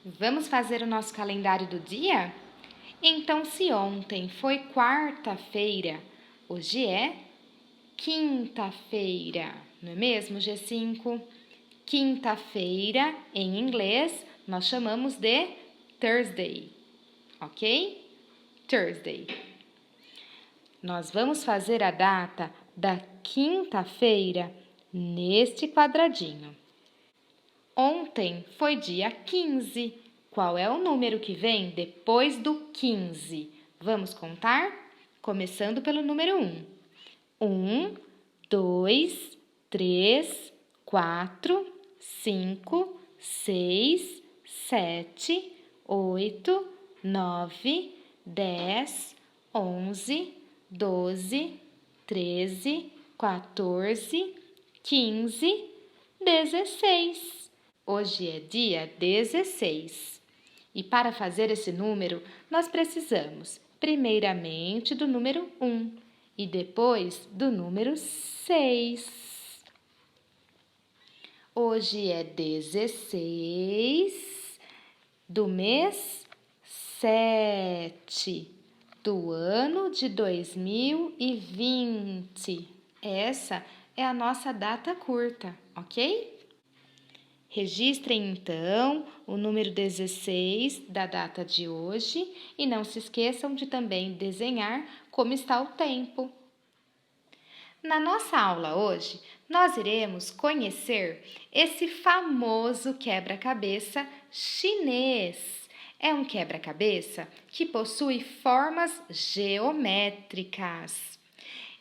Vamos fazer o nosso calendário do dia? Então, se ontem foi quarta-feira, hoje é quinta-feira, não é mesmo, G5? Quinta-feira, em inglês, nós chamamos de Thursday, ok? Thursday. Nós vamos fazer a data da quinta-feira neste quadradinho. Ontem foi dia 15. Qual é o número que vem depois do 15? Vamos contar? Começando pelo número 1. 1, 2, 3, 4, 5, 6, 7, 8, 9, 10, 11, 12, 13, 14, 15, 16. Hoje é dia 16. E para fazer esse número, nós precisamos, primeiramente, do número 1 e depois do número 6. Hoje é 16 do mês 7 do ano de 2020. Essa é a nossa data curta, ok? Registrem, então, o número 16 da data de hoje e não se esqueçam de também desenhar como está o tempo. Na nossa aula hoje, nós iremos conhecer esse famoso quebra-cabeça chinês. É um quebra-cabeça que possui formas geométricas.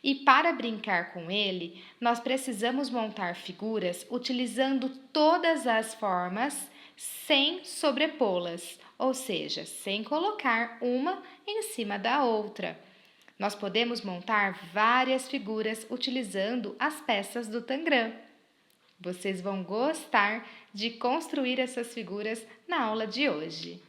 E para brincar com ele, nós precisamos montar figuras utilizando todas as formas sem sobrepô-las, ou seja, sem colocar uma em cima da outra. Nós podemos montar várias figuras utilizando as peças do Tangram. Vocês vão gostar de construir essas figuras na aula de hoje.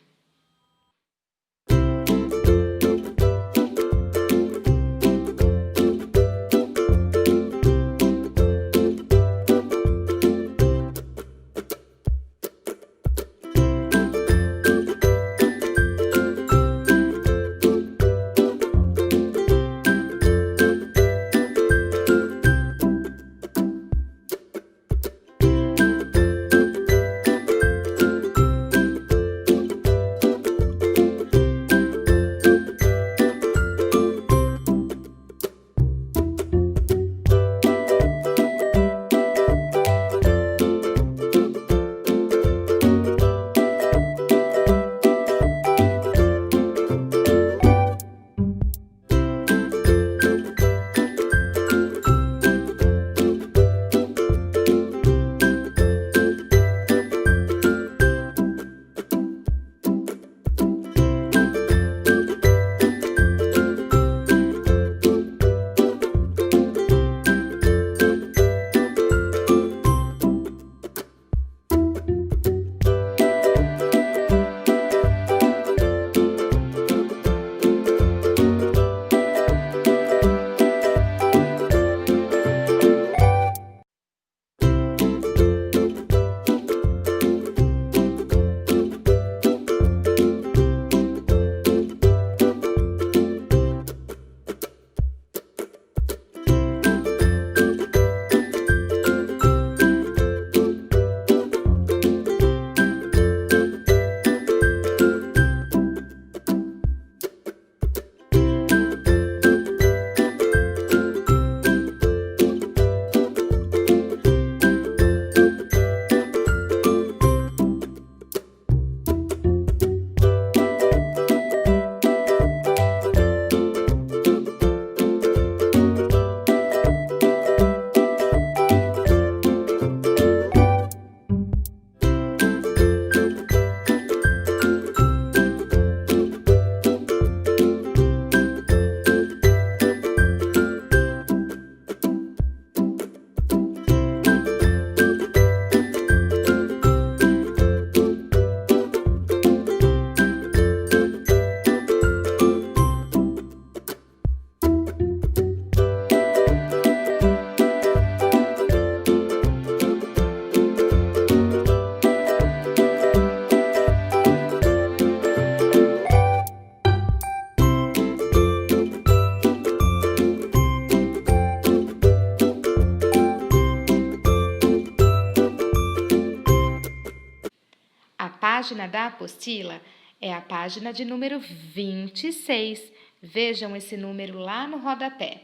página da apostila é a página de número 26. Vejam esse número lá no rodapé.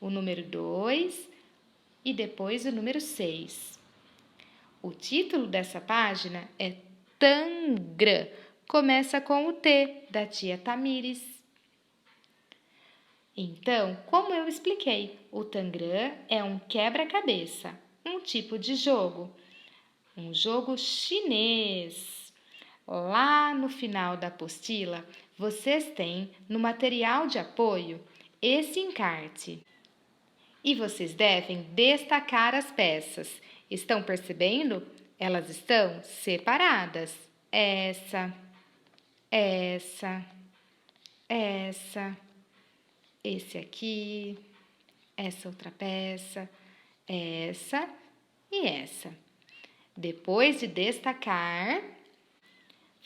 O número 2 e depois o número 6. O título dessa página é Tangram. Começa com o T, da tia Tamires. Então, como eu expliquei, o Tangram é um quebra-cabeça, um tipo de jogo. Um jogo chinês. Lá no final da apostila, vocês têm no material de apoio esse encarte. E vocês devem destacar as peças. Estão percebendo? Elas estão separadas. Essa, esse aqui, essa outra peça, essa e essa. Depois de destacar,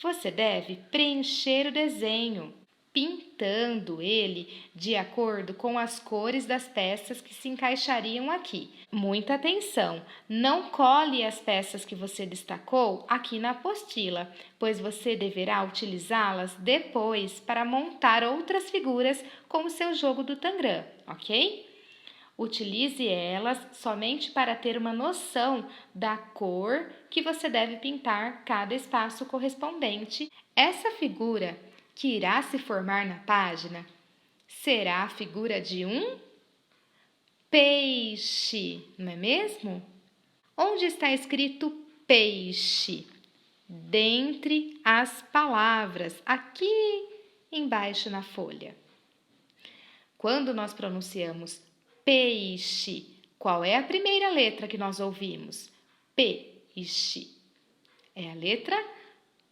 você deve preencher o desenho, pintando ele de acordo com as cores das peças que se encaixariam aqui. Muita atenção! Não cole as peças que você destacou aqui na apostila, pois você deverá utilizá-las depois para montar outras figuras com o seu jogo do Tangram, ok? Utilize elas somente para ter uma noção da cor que você deve pintar cada espaço correspondente. Essa figura que irá se formar na página será a figura de um peixe, não é mesmo? Onde está escrito peixe? Dentre as palavras, aqui embaixo na folha. Quando nós pronunciamos peixe, qual é a primeira letra que nós ouvimos? Peixe. É a letra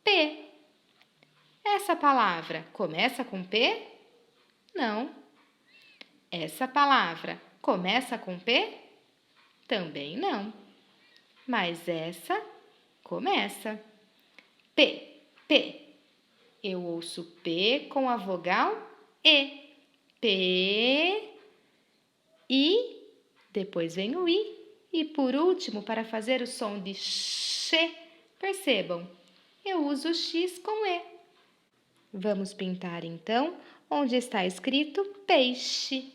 P. Essa palavra começa com P? Não. Essa palavra começa com P? Também não. Mas essa começa. P, P. Eu ouço P com a vogal E. P, I, depois vem o I. E por último, para fazer o som de X, percebam, eu uso o X com E. Vamos pintar então onde está escrito peixe.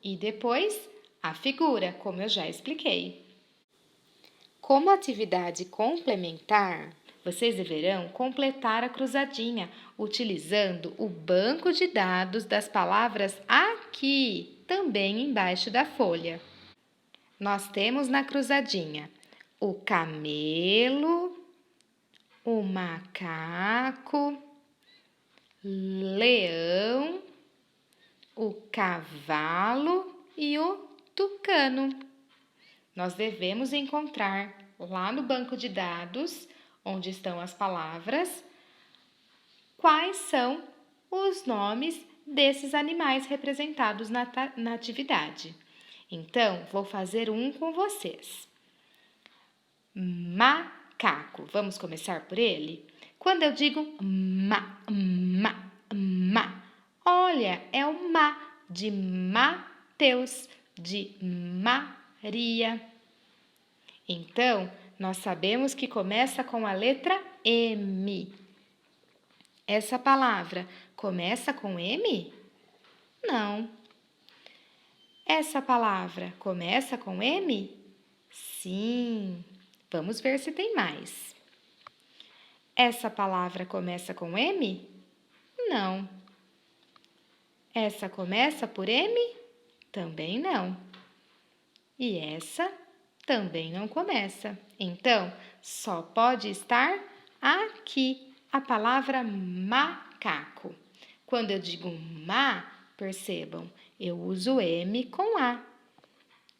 E depois a figura, como eu já expliquei. Como atividade complementar, vocês deverão completar a cruzadinha utilizando o banco de dados das palavras aqui, também embaixo da folha. Nós temos na cruzadinha o camelo, o macaco, leão, o cavalo e o tucano. Nós devemos encontrar lá no banco de dados, onde estão as palavras, quais são os nomes desses animais representados na atividade. Então, vou fazer um com vocês. Macaco. Vamos começar por ele? Quando eu digo ma, olha, é o ma de Mateus, de Maria. Então, nós sabemos que começa com a letra M. Essa palavra começa com M? Não. Essa palavra começa com M? Sim. Vamos ver se tem mais. Essa palavra começa com M? Não. Essa começa por M? Também não. E essa também não começa. Então, só pode estar aqui a palavra macaco. Quando eu digo ma, percebam, eu uso M com A.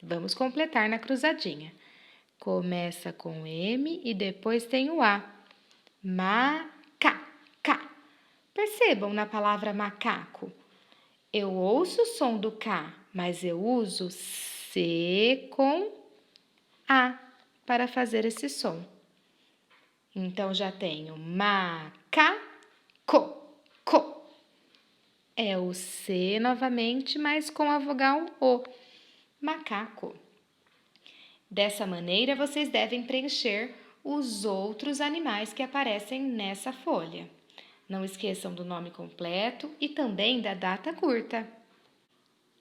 Vamos completar na cruzadinha. Começa com M e depois tem o A. Maca. Percebam na palavra macaco. Eu ouço o som do K, mas eu uso C com A para fazer esse som. Então, já tenho macaco, co. É o C novamente, mas com a vogal O. Macaco. Dessa maneira, vocês devem preencher os outros animais que aparecem nessa folha. Não esqueçam do nome completo e também da data curta.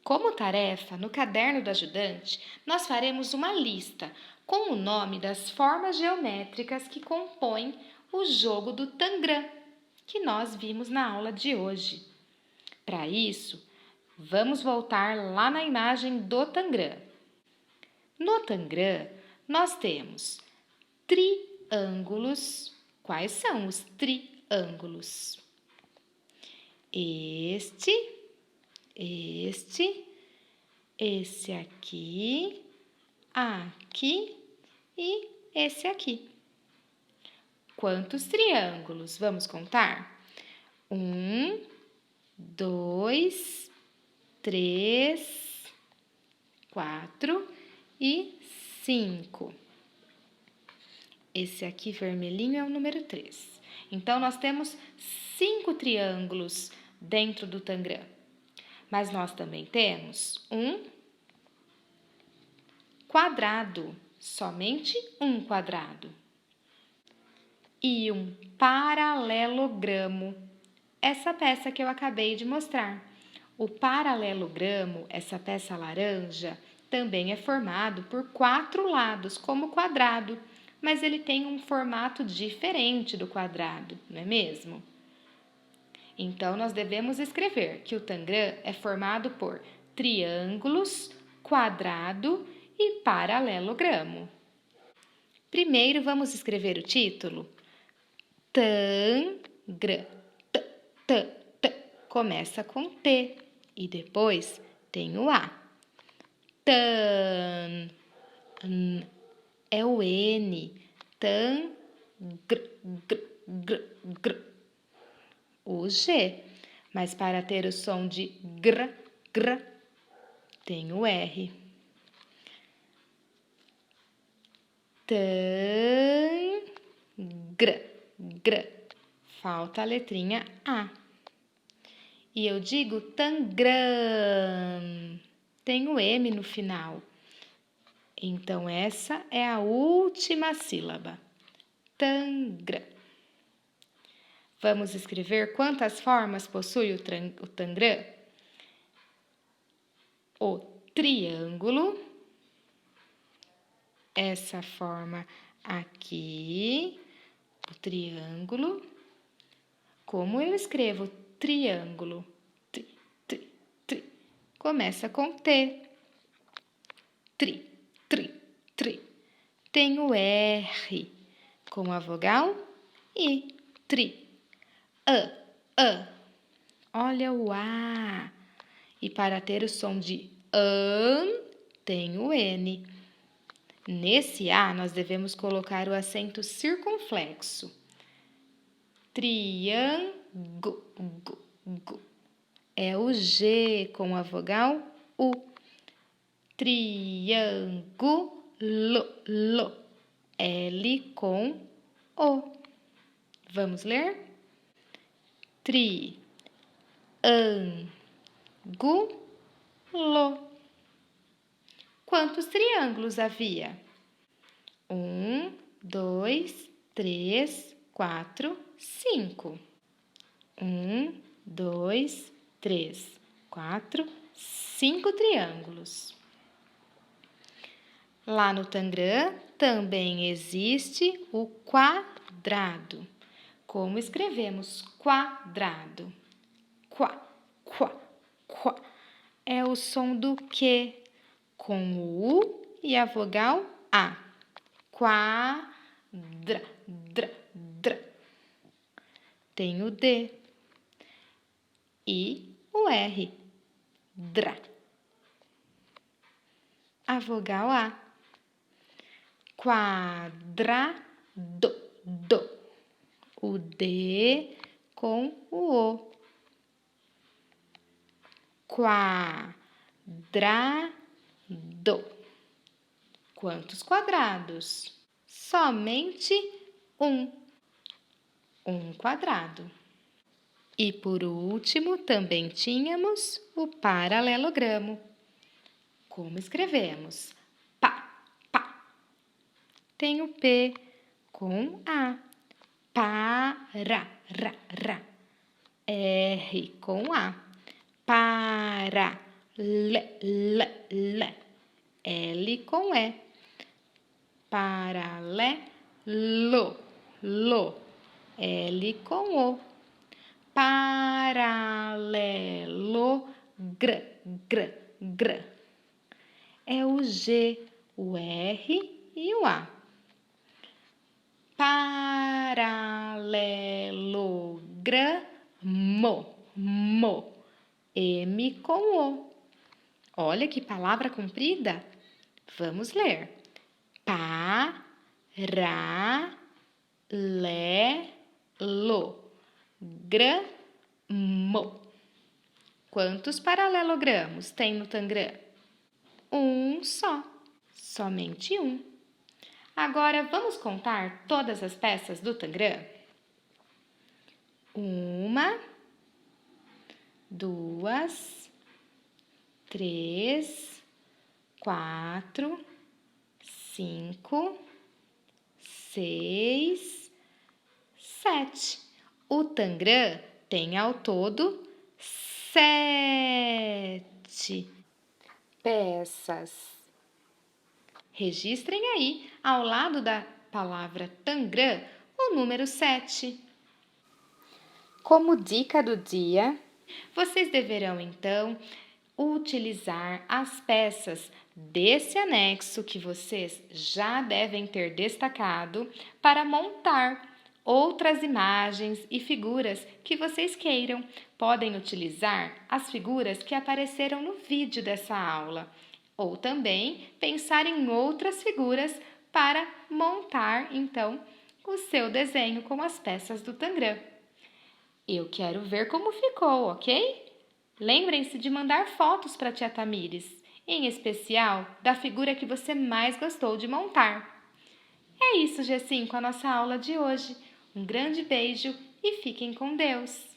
Como tarefa, no caderno do ajudante, nós faremos uma lista com o nome das formas geométricas que compõem o jogo do Tangram, que nós vimos na aula de hoje. Para isso, vamos voltar lá na imagem do Tangram. No Tangram, nós temos triângulos. Quais são os triângulos? Esse aqui, aqui e esse aqui. Quantos triângulos? Vamos contar? 1, 2, 3, 4 e 5. Esse aqui vermelhinho é o número 3. Então, nós temos 5 triângulos dentro do Tangram. Mas nós também temos um quadrado, somente um quadrado. E um paralelogramo, essa peça que eu acabei de mostrar. O paralelogramo, essa peça laranja, também é formado por 4 lados, como quadrado, mas ele tem um formato diferente do quadrado, não é mesmo? Então, nós devemos escrever que o Tangram é formado por triângulos, quadrado e paralelogramo. Primeiro, vamos escrever o título. Tangram. Começa com T e depois tem o A. É o N. O G. Mas para ter o som de gr, tem o R. Falta a letrinha A. E eu digo Tangram. Tem o M no final. Então, essa é a última sílaba. Tangram. Vamos escrever quantas formas possui o Tangram? O triângulo, essa forma aqui, o triângulo. Como eu escrevo triângulo? Começa com T. Tri. Tem o R com a vogal I. Tri. Olha o A. E para ter o som de tem o N. Nesse A, nós devemos colocar o acento circunflexo. Triângulo. É o G com a vogal U. Triângulo. L com O. Vamos ler? Triângulo. Quantos triângulos havia? 1, 2, 3, 4, 5. 1, 2, 3, 4, 5 triângulos. Lá no Tangram também existe o quadrado. Como escrevemos quadrado? Quá. É o som do Q, com o U e a vogal A. Quadra. Tem o D e o R. Dra. A vogal A. Quadrado. O D com o O. Quadrado. Quantos quadrados? Somente um. Um quadrado. E por último, também tínhamos o paralelogramo. Como escrevemos? Pá. Tem o P com A. Para, ra. R com A. Para, l. L com E. Paralelo, lo. L com O. Paralelogr. É o G, o R e o A. Paralelogramo, mo. M com O. Olha que palavra comprida. Vamos ler. Gramo. Quantos paralelogramos tem no Tangram? Um só. Somente um. Agora, vamos contar todas as peças do Tangram? 1, 2, 3, 4, 5, 6, 7. O Tangram tem ao todo 7 peças. Registrem aí, ao lado da palavra Tangram, o número 7. Como dica do dia, vocês deverão, então, utilizar as peças desse anexo que vocês já devem ter destacado para montar outras imagens e figuras que vocês queiram. Podem utilizar as figuras que apareceram no vídeo dessa aula, ou também pensar em outras figuras para montar, então, o seu desenho com as peças do Tangram. Eu quero ver como ficou, ok? Lembrem-se de mandar fotos para a tia Tamires, em especial da figura que você mais gostou de montar. É isso, G5, a nossa aula de hoje. Um grande beijo e fiquem com Deus!